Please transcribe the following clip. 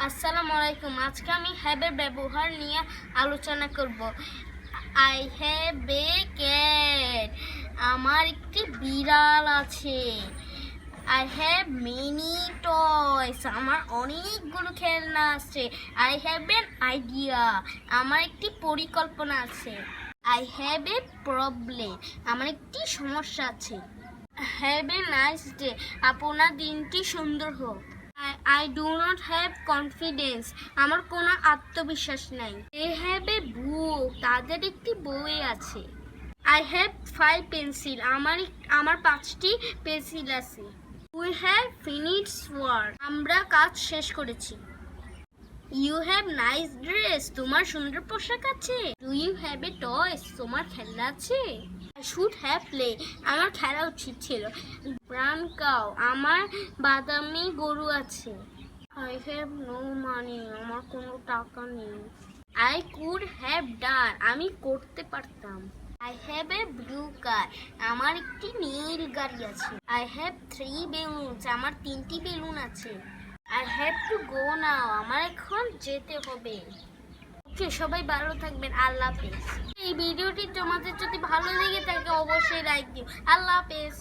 আসসালামু আলাইকুম। আজকে আমি হ্যাবের ব্যবহার নিয়ে আলোচনা করব। I have a cat. আমার একটি বিড়াল আছে। আই হ্যাভ মেনি টয়স। আমার অনেকগুলো খেলনা আছে। I have an idea. আমার একটি পরিকল্পনা আছে। I have a problem. আমার একটি সমস্যা আছে। Have a nice day. আপনার দিনটি সুন্দর হোক। I do not have confidence. আমার কোনো আত্মবিশ্বাস নাই। They have a book. তাদের একটি বই আছে। I have 5 pencil. আমার 5টি পেন্সিল আছে। We have finished work. আমরা কাজ শেষ করেছি। You have nice dress. তোমার সুন্দর পোশাক আছে। Do you have a toys? তোমার খেলনা আছে। I should have play. আমার খেলা উচিত ছিল। Brown cow. আমার বাদামি গরু আছে। I have no money. আমার কোনো টাকা নেই। I could have done. আমি করতে পারতাম। I have a blue car. আমার একটি নীল গাড়ি আছে। I have 3 balloons. আমার 3টি বেলুন আছে। I have to go now. আমার এখন যেতে হবে। ওকে, সবাই ভালো থাকবেন। আল্লাহ হাফেজ। এই ভিডিওটি তোমাদের যদি ভালো লেগে থাকে অবশ্যই লাইক দিও। আল্লাহ হাফেজ।